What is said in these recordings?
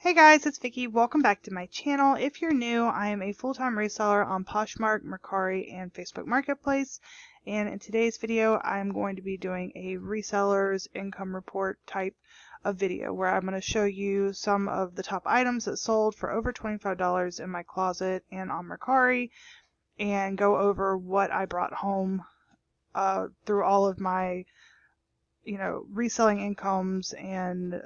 Hey guys, it's Vicky. Welcome back to my channel. If you're new, I am a full-time reseller on Poshmark, Mercari, and Facebook Marketplace. And in today's video, I'm going to be doing a reseller's income report type of video where I'm going to show you some of the top items that sold for over $25 in my closet and on Mercari, and go over what I brought home through all of my reselling incomes and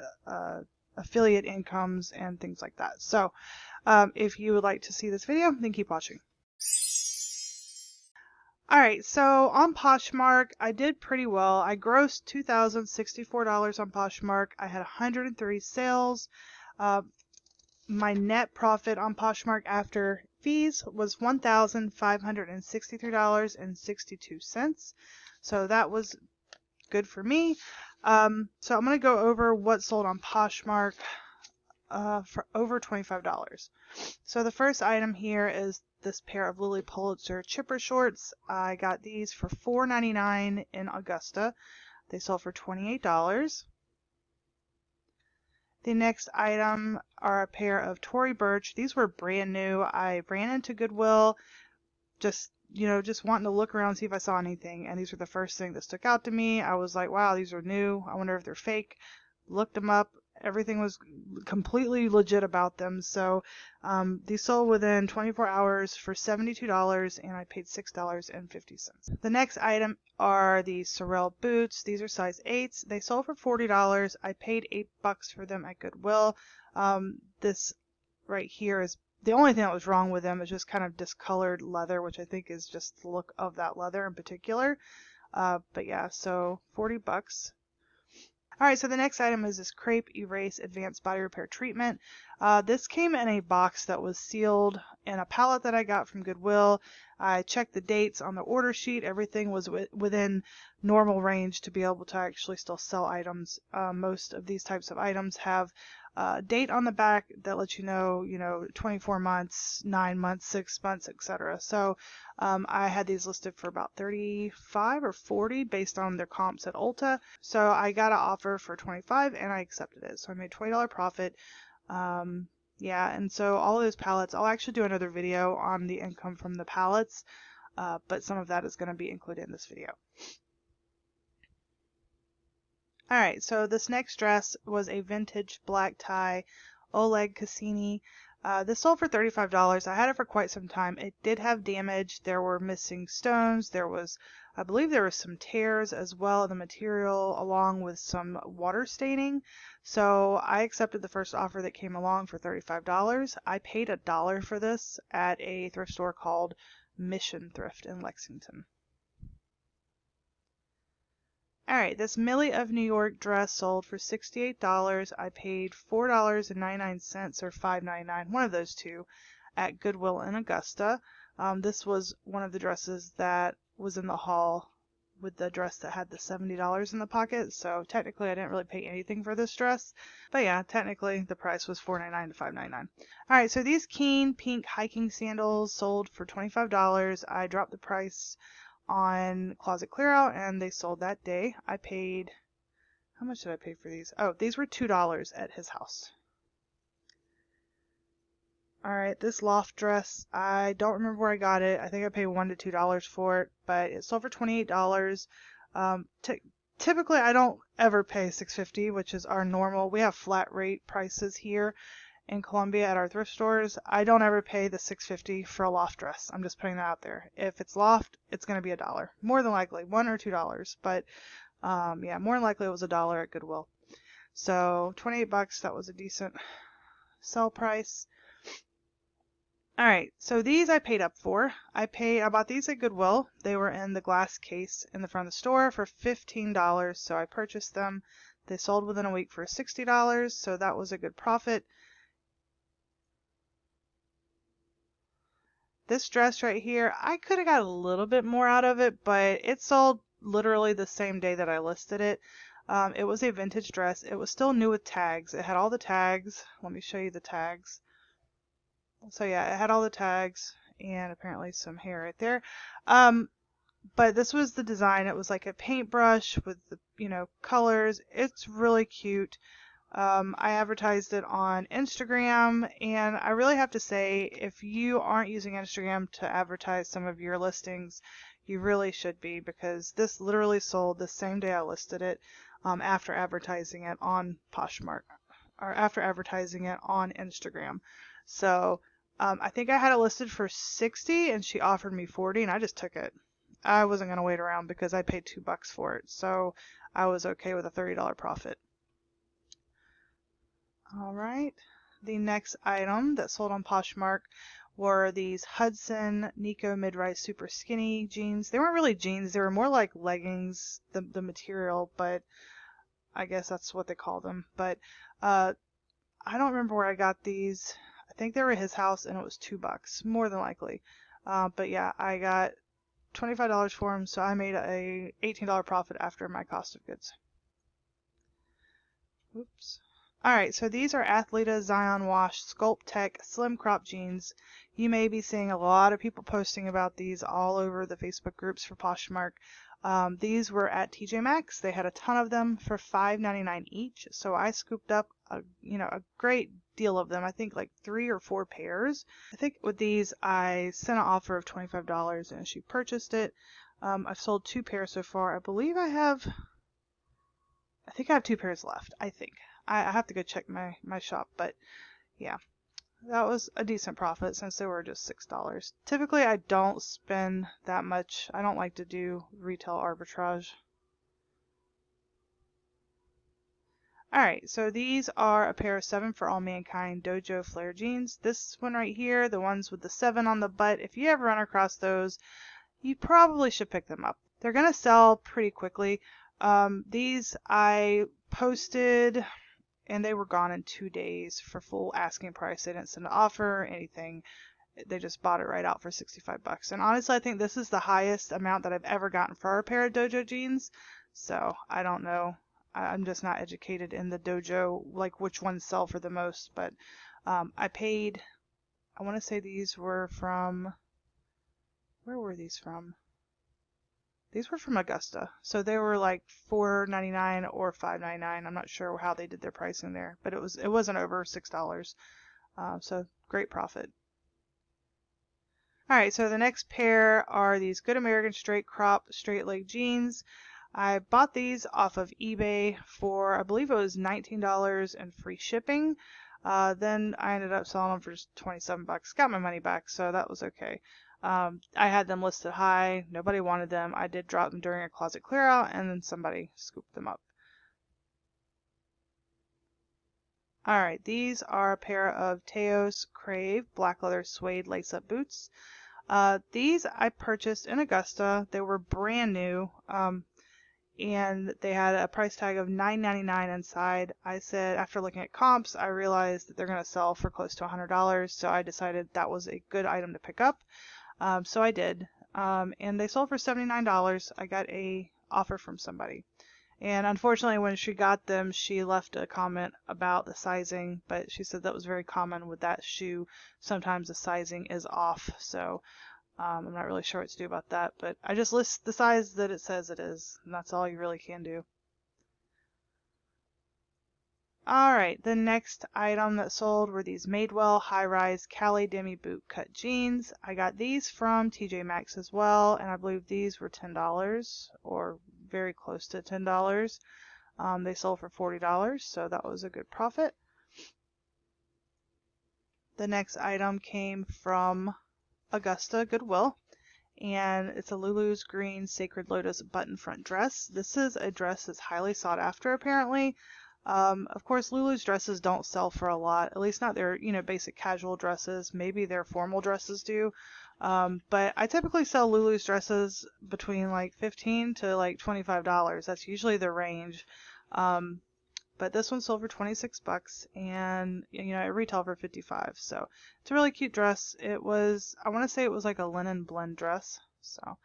affiliate incomes and things like that. So if you would like to see this video, then keep watching. Alright, so on Poshmark, I did pretty well. I grossed $2,064 on Poshmark. I had 103 sales. My net profit on Poshmark after fees was $1,563.62. So that was good for me. So I'm going to go over what sold on Poshmark for over $25. So the first item here is this pair of Lilly Pulitzer chipper shorts. I got these for $4.99 in Augusta. They sold for $28. The next item are a pair of Tory Burch. These were brand new. I ran into Goodwill just wanting to look around and see if I saw anything, and these were the first thing that stuck out to me. I was like, wow, these are new. I wonder if they're fake. Looked them up. Everything was completely legit about them. So these sold within 24 hours for $72, and I paid $6.50. The next item are the Sorel boots. These are size 8s. They sold for $40. I paid $8 for them at Goodwill. This right here is the only thing that was wrong with them is just kind of discolored leather, which I think is just the look of that leather in particular. But yeah, so $40. Alright, so the next item is this Crepe Erase Advanced Body Repair Treatment. This came in a box that was sealed in a pallet that I got from Goodwill. I checked the dates on the order sheet. Everything was within normal range to be able to actually still sell items. Most of these types of items have date on the back that lets you know, 24 months, 9 months, 6 months, etc. So I had these listed for about 35 or 40 based on their comps at Ulta. So I got an offer for 25 and I accepted it. So I made $20 profit. Yeah, and so all of those pallets, I'll actually do another video on the income from the pallets, but some of that is going to be included in this video. Alright, so this next dress was a vintage black tie Oleg Cassini. This sold for $35. I had it for quite some time. It did have damage. There were missing stones. I believe there was some tears as well in the material, along with some water staining. So I accepted the first offer that came along for $35. I paid $1 for this at a thrift store called Mission Thrift in Lexington. Alright, this Millie of New York dress sold for $68. I paid $4.99 or $5.99, one of those two, at Goodwill in Augusta. This was one of the dresses that was in the haul with the dress that had the $70 in the pocket, so technically I didn't really pay anything for this dress. But yeah, technically the price was $4.99 to $5.99. Alright, so these Keen pink hiking sandals sold for $25. I dropped the price on Closet Clearout and they sold that day. I paid, how much did I pay for these? Oh, these were $2 at his house. Alright, this loft dress, I don't remember where I got it. I think I paid $1 to $2 for it, but it sold for $28. Typically I don't ever pay $6.50, which is our normal. We have flat rate prices here in Columbia at our thrift stores. I don't ever pay the $6.50 for a loft dress. I'm just putting that out there. If it's loft, it's going to be $1. More than likely, $1 or $2. But yeah, more than likely it was $1 at Goodwill. So $28, that was a decent sell price. Alright, so these I paid up for. I bought these at Goodwill. They were in the glass case in the front of the store for $15, so I purchased them. They sold within a week for $60, so that was a good profit. This dress right here, I could have got a little bit more out of it, but it sold literally the same day that I listed it. It was a vintage dress. It was still new with tags. It had all the tags. Let me show you the tags. So yeah, it had all the tags and apparently some hair right there. But this was the design. It was like a paintbrush with the, colors. It's really cute. I advertised it on Instagram, and I really have to say, if you aren't using Instagram to advertise some of your listings, you really should be, because this literally sold the same day I listed it, after advertising it on Poshmark, or after advertising it on Instagram. So I think I had it listed for 60 and she offered me 40 and I just took it. I wasn't going to wait around because I paid $2 for it. So I was okay with a $30 profit. All right. The next item that sold on Poshmark were these Hudson Nico mid-rise super skinny jeans. They weren't really jeans. They were more like leggings, the material, but I guess that's what they call them. But I don't remember where I got these. I think they were at his house and it was $2, more than likely. But yeah, I got $25 for them, so I made a $18 profit after my cost of goods. Oops. Alright, so these are Athleta Zion Wash Sculpt Tech Slim Crop Jeans. You may be seeing a lot of people posting about these all over the Facebook groups for Poshmark. These were at TJ Maxx. They had a ton of them for $5.99 each, so I scooped up a great deal of them. I think like 3 or 4 pairs. I think with these I sent an offer of $25 and she purchased it. I've sold 2 pairs so far. I think I have 2 pairs left. I have to go check my shop, but yeah, that was a decent profit since they were just $6. Typically, I don't spend that much. I don't like to do retail arbitrage. Alright, so these are a pair of 7 for All Mankind Dojo Flare jeans. This one right here, the ones with the 7 on the butt, if you ever run across those, you probably should pick them up. They're going to sell pretty quickly. These I posted and they were gone in 2 days for full asking price. They didn't send an offer or anything. They just bought it right out for $65. And honestly, I think this is the highest amount that I've ever gotten for a pair of dojo jeans. So I don't know. I'm just not educated in the dojo, like which ones sell for the most. But I paid, I want to say these were from, where were these from? These were from Augusta, so they were like $4.99 or $5.99. I'm not sure how they did their pricing there, but it wasn't over $6. So great profit. All right, so the next pair are these Good American straight crop straight leg jeans. I bought these off of eBay for, I believe it was $19 and free shipping. Then I ended up selling them for just $27. Got my money back, so that was okay. I had them listed high. Nobody wanted them. I did drop them during a closet clear out, and then somebody scooped them up. Alright, these are a pair of Teos Crave black leather suede lace-up boots. These I purchased in Augusta. They were brand new, and they had a price tag of $9.99 inside. I said, after looking at comps, I realized that they're going to sell for close to $100, so I decided that was a good item to pick up. So I did, and they sold for $79. I got a offer from somebody, and unfortunately when she got them she left a comment about the sizing, but she said that was very common with that shoe. Sometimes the sizing is off, so I'm not really sure what to do about that, but I just list the size that it says it is, and that's all you really can do. Alright, the next item that sold were these Madewell high-rise Cali Demi boot cut jeans. I got these from TJ Maxx as well, and I believe these were $10 or very close to $10. They sold for $40, so that was a good profit. The next item came from Augusta Goodwill, and it's a Lulu's green Sacred Lotus button front dress. This is a dress that's highly sought after apparently. Of course, Lulu's dresses don't sell for a lot, at least not their, basic casual dresses. Maybe their formal dresses do. But I typically sell Lulu's dresses between like $15 to like $25. That's usually the range. But this one sold for $26 and, it retailed for $55. So it's a really cute dress. I want to say it was like a linen blend dress. So.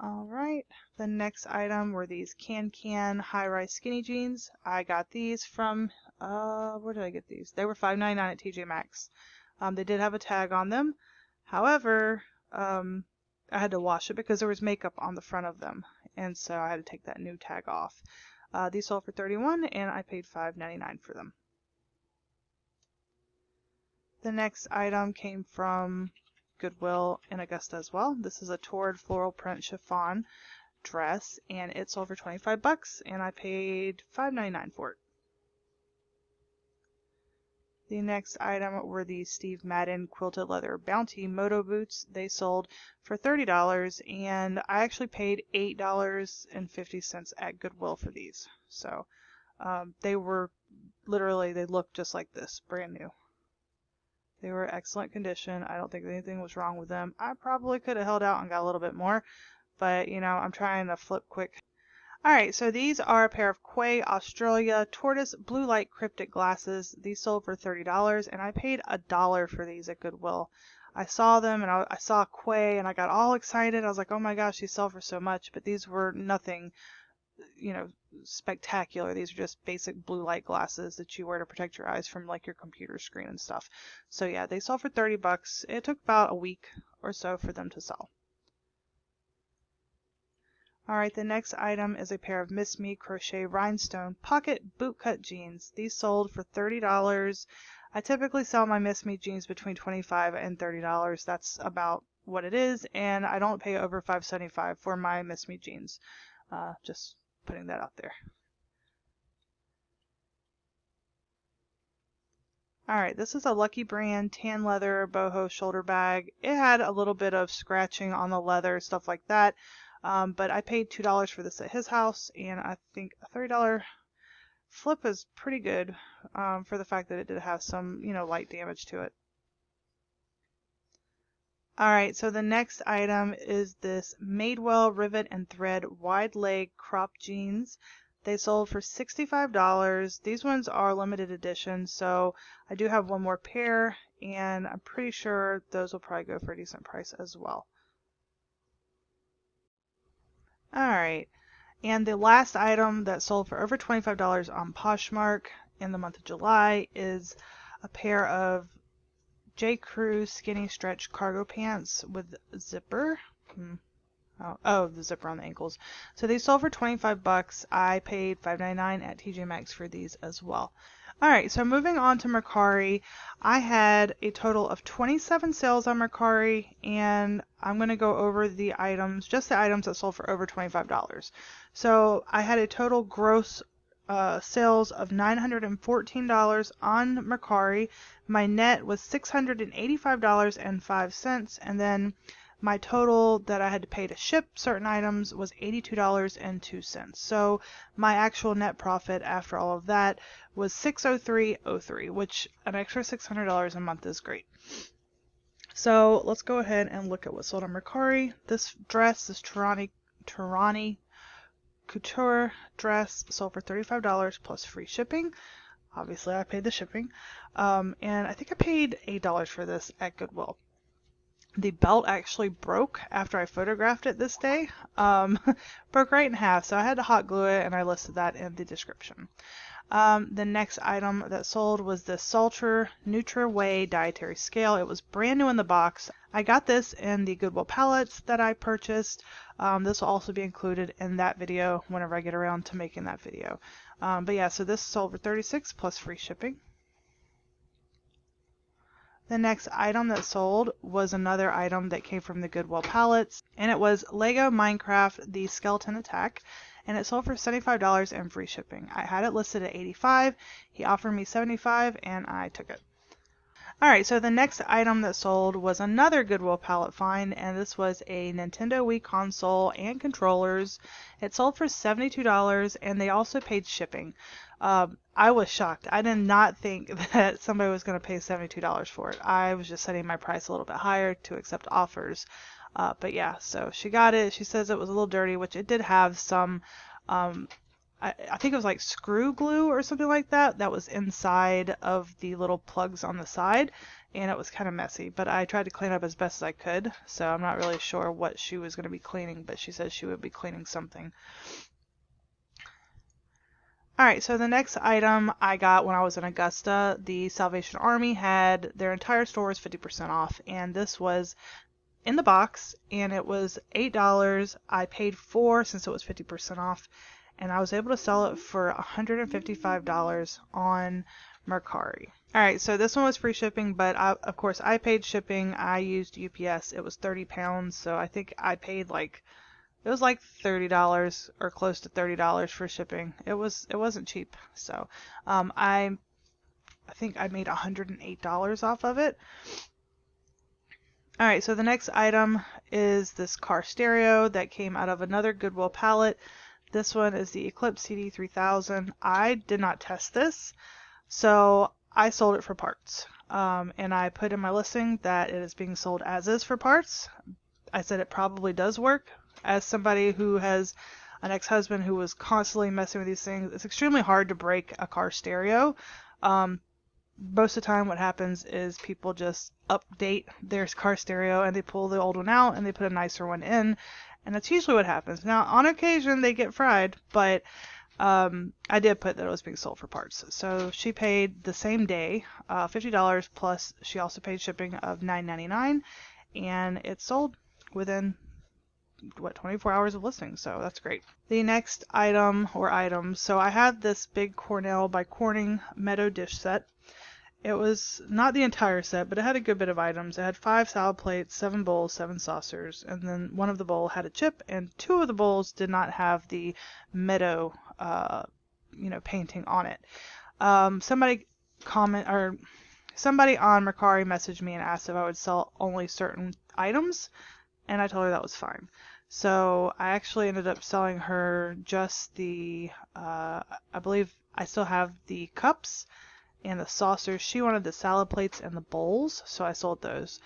Alright, the next item were these Can high-rise skinny jeans. I got these from, where did I get these? They were $5.99 at TJ Maxx. They did have a tag on them. However, I had to wash it because there was makeup on the front of them, and so I had to take that new tag off. These sold for $31 and I paid $5.99 for them. The next item came from Goodwill in Augusta as well. This is a taured floral print chiffon dress, and it sold for $25 and I paid $5.99 for it. The next item were the Steve Madden quilted leather bounty moto boots. They sold for $30 and I actually paid $8.50 at Goodwill for these. So they were literally, they looked just like this, brand new. They were excellent condition. I don't think anything was wrong with them. I probably could have held out and got a little bit more, but you know, I'm trying to flip quick. Alright, so these are a pair of Quay Australia Tortoise Blue Light Cryptic Glasses. These sold for $30 and I paid $1 for these at Goodwill. I saw them and I saw Quay and I got all excited. I was like, oh my gosh, these sell for so much, but these were nothing, you know, spectacular. These are just basic blue light glasses that you wear to protect your eyes from like your computer screen and stuff. So yeah, they sold for $30. It took about a week or so for them to sell. Alright, the next item is a pair of Miss Me crochet rhinestone pocket bootcut jeans. These sold for $30. I typically sell my Miss Me jeans between $25 and $30. That's about what it is, and I don't pay over $5.75 for my Miss Me jeans. Just putting that out there. Alright, this is a Lucky Brand tan leather boho shoulder bag. It had a little bit of scratching on the leather, stuff like that. But I paid $2 for this at his house, and I think a $30 flip is pretty good for the fact that it did have some, you know, light damage to it. Alright, so the next item is this Madewell rivet and thread wide leg crop jeans. They sold for $65. These ones are limited edition, so I do have one more pair, and I'm pretty sure those will probably go for a decent price as well. Alright, and the last item that sold for over $25 on Poshmark in the month of July is a pair of J. Crew skinny stretch cargo pants with zipper. Oh, the zipper on the ankles. So they sold for $25. I paid $5.99 at TJ Maxx for these as well. Alright, so moving on to Mercari, I had a total of 27 sales on Mercari, and I'm going to go over the items, just the items that sold for over $25. So I had a total gross sales of $914 on Mercari. My net was $685.05, and then my total that I had to pay to ship certain items was $82.02. So my actual net profit after all of that was $603.03, which an extra $600 a month is great. So let's go ahead and look at what sold on Mercari. This dress, this Tarani couture dress, sold for $35 plus free shipping. Obviously, I paid the shipping. And I think I paid $8 for this at Goodwill. The belt actually broke after I photographed it this day. Broke right in half, so I had to hot glue it, and I listed that in the description. The next item that sold was the Salter Nutri-Way dietary scale. It was brand new in the box. I got this in the Goodwill pallets that I purchased. This will also be included in that video whenever I get around to making that video. But yeah, so this sold for $36 plus free shipping. The next item that sold was another item that came from the Goodwill pallets, and it was Lego Minecraft The Skeleton Attack, and it sold for $75 and free shipping. I had it listed at $85. He offered me $75, and I took it. Alright, so the next item that sold was another Goodwill pallet find, and this was a Nintendo Wii console and controllers. It sold for $72, and they also paid shipping. I was shocked. I did not think that somebody was going to pay $72 for it. I was just setting my price a little bit higher to accept offers. But yeah, so she got it. She says it was a little dirty, which it did have some, I think it was like screw glue or something like that that was inside of the little plugs on the side, and it was kind of messy. But I tried to clean up as best as I could, so I'm not really sure what she was going to be cleaning, but she said she would be cleaning something. Alright, so the next item I got when I was in Augusta, the Salvation Army had their entire store was 50% off, and this was in the box, and it was $8. I paid $4 since it was 50% off, and I was able to sell it for $155 on Mercari. Alright, so this one was free shipping, but of course I paid shipping. I used UPS. It was 30 pounds, so I think I paid it was like $30 or close to $30 for shipping. It wasn't cheap. So I think I made $108 off of it. Alright, so the next item is this car stereo that came out of another Goodwill pallet. This one is the Eclipse CD3000. I did not test this, so I sold it for parts. And I put in my listing that it is being sold as is for parts. I said it probably does work. As somebody who has an ex-husband who was constantly messing with these things, it's extremely hard to break a car stereo. Most of the time what happens is people just update their car stereo and they pull the old one out and they put a nicer one in, and that's usually what happens. Now, on occasion they get fried, but I did put that it was being sold for parts. So she paid the same day $50, plus she also paid shipping of $9.99, and it sold within 24 hours of listing, so that's great. The next item or items, so I had this big Cornell by Corning Meadow dish set. It was not the entire set, but it had a good bit of items. It had 5 salad plates, 7 bowls, 7 saucers, and then one of the bowls had a chip, and 2 of the bowls did not have the Meadow, painting on it. Somebody on Mercari messaged me and asked if I would sell only certain items, and I told her that was fine. So I actually ended up selling her just the, I believe I still have the cups and the saucers. She wanted the salad plates and the bowls, so I sold those.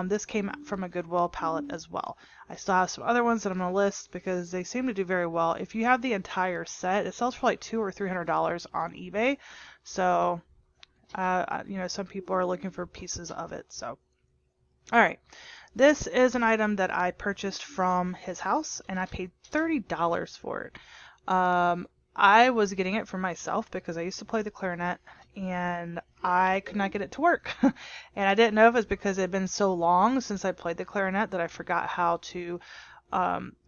This came from a Goodwill pallet as well. I still have some other ones that I'm going to list because they seem to do very well. If you have the entire set, it sells for like $200 or $300 on eBay. So, some people are looking for pieces of it. So, all right. This is an item that I purchased from his house, and I paid $30 for it. I was getting it for myself because I used to play the clarinet, and I could not get it to work. And I didn't know if it was because it had been so long since I played the clarinet that I forgot how to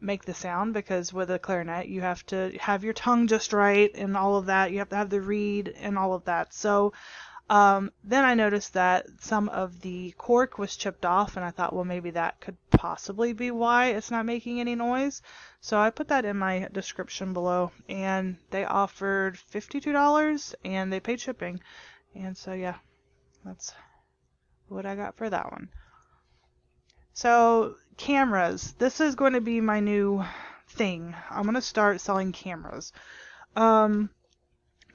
make the sound, because with a clarinet you have to have your tongue just right and all of that. You have to have the reed and all of that. So then I noticed that some of the cork was chipped off, and I thought, well, maybe that could possibly be why it's not making any noise. So I put that in my description below, and they offered $52 and they paid shipping. And so yeah, that's what I got for that one. So cameras. This is going to be my new thing. I'm going to start selling cameras.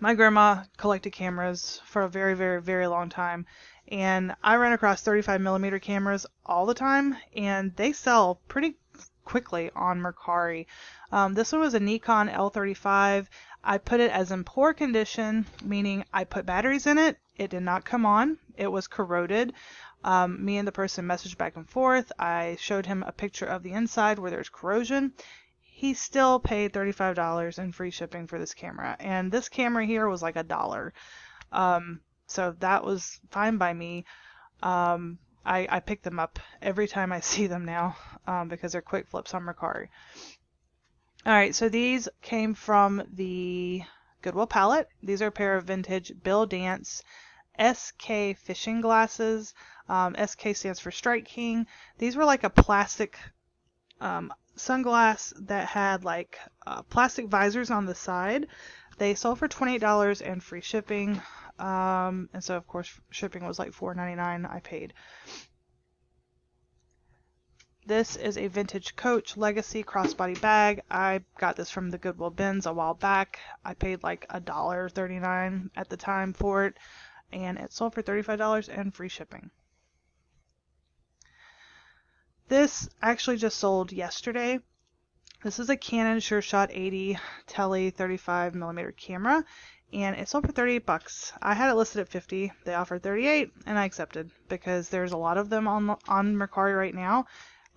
My grandma collected cameras for a very, very, very long time, and I ran across 35mm cameras all the time, and they sell pretty quickly on Mercari. This one was a Nikon L35. I put it as in poor condition, meaning I put batteries in it. It did not come on. It was corroded. Me and the person messaged back and forth. I showed him a picture of the inside where there's corrosion. He still paid $35 in free shipping for this camera, and this camera here was like $1. So that was fine by me. I pick them up every time I see them now because they're quick flips on Mercari. Alright, so these came from the Goodwill pallet. These are a pair of vintage Bill Dance SK fishing glasses. SK stands for Strike King. These were like a plastic sunglass that had like plastic visors on the side. They sold for $28 and free shipping, and so of course shipping was like $4.99. I paid. This is a vintage Coach Legacy crossbody bag. I got this from the Goodwill bins a while back. I paid like $1.39 at the time for it, and it sold for $35 and free shipping. This actually just sold yesterday. This is a Canon SureShot 80 Tele 35mm camera, and it sold for $38. I had it listed at $50. They offered $38, and I accepted because there's a lot of them on Mercari right now.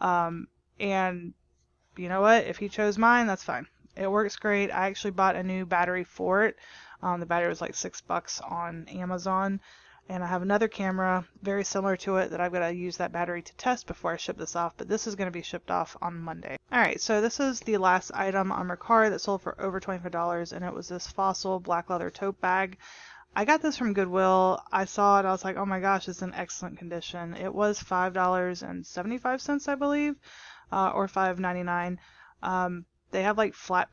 And you know what? If he chose mine, that's fine. It works great. I actually bought a new battery for it. The battery was like $6 on Amazon. And I have another camera very similar to it that I've got to use that battery to test before I ship this off, but this is going to be shipped off on Monday. Alright, so this is the last item on Mercari that sold for over $25, and it was this Fossil black leather tote bag. I got this from Goodwill. I saw it, I was like, oh my gosh, it's in excellent condition. It was $5.75, I believe, or $5.99. They have like flat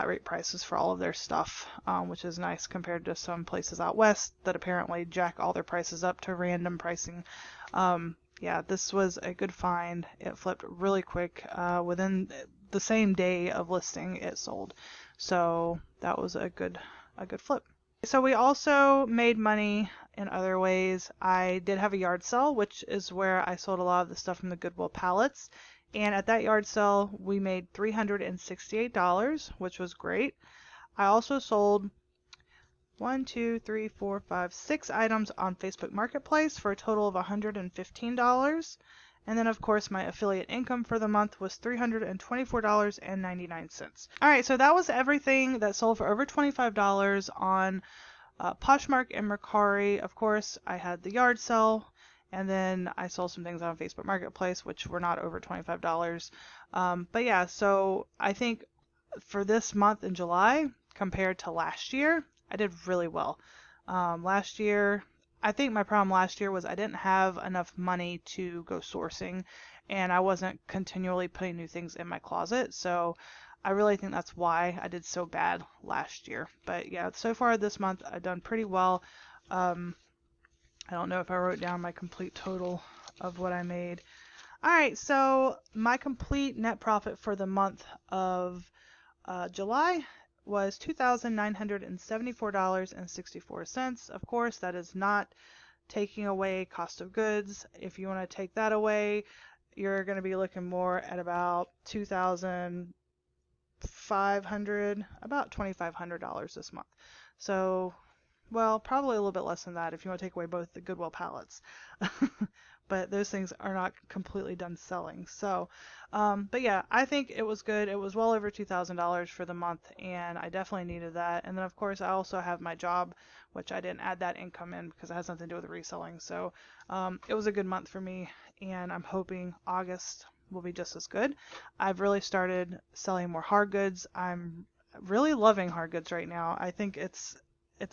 rate prices for all of their stuff, which is nice compared to some places out west that apparently jack all their prices up to random pricing. Yeah, this was a good find. It flipped really quick. Within the same day of listing, it sold. So that was a good flip. So we also made money in other ways. I did have a yard sale, which is where I sold a lot of the stuff from the Goodwill pallets. And at that yard sale, we made $368, which was great. I also sold 6 items on Facebook Marketplace for a total of $115. And then, of course, my affiliate income for the month was $324.99. All right, so that was everything that sold for over $25 on Poshmark and Mercari. Of course, I had the yard sale, and then I sold some things on Facebook Marketplace, which were not over $25. But yeah, so I think for this month in July, compared to last year, I did really well. Last year, I think my problem last year was I didn't have enough money to go sourcing, and I wasn't continually putting new things in my closet. So I really think that's why I did so bad last year. But yeah, so far this month I've done pretty well. I don't know if I wrote down my complete total of what I made. All right, so my complete net profit for the month of July was $2,974.64. Of course, that is not taking away cost of goods. If you want to take that away, you're going to be looking more at about about $2,500 this month. So, well, probably a little bit less than that if you want to take away both the Goodwill pallets. But those things are not completely done selling. So, but yeah, I think it was good. It was well over $2,000 for the month, and I definitely needed that. And then, of course, I also have my job, which I didn't add that income in because it has nothing to do with reselling. So, it was a good month for me, and I'm hoping August will be just as good. I've really started selling more hard goods. I'm really loving hard goods right now. I think it's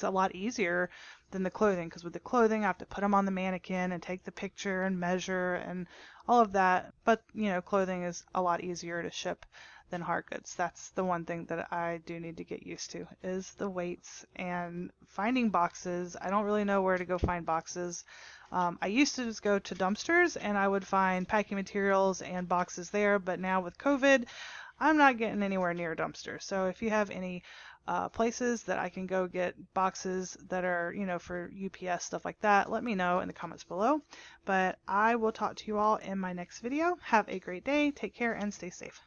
a lot easier than the clothing, because with the clothing I have to put them on the mannequin and take the picture and measure and all of that. But clothing is a lot easier to ship than hard goods. That's the one thing that I do need to get used to, is the weights and finding boxes. I don't really know where to go find boxes. I used to just go to dumpsters and I would find packing materials and boxes there, but now with COVID, I'm not getting anywhere near a dumpster. So if you have any places that I can go get boxes that are, for UPS, stuff like that, let me know in the comments below. But I will talk to you all in my next video. Have a great day. Take care and stay safe.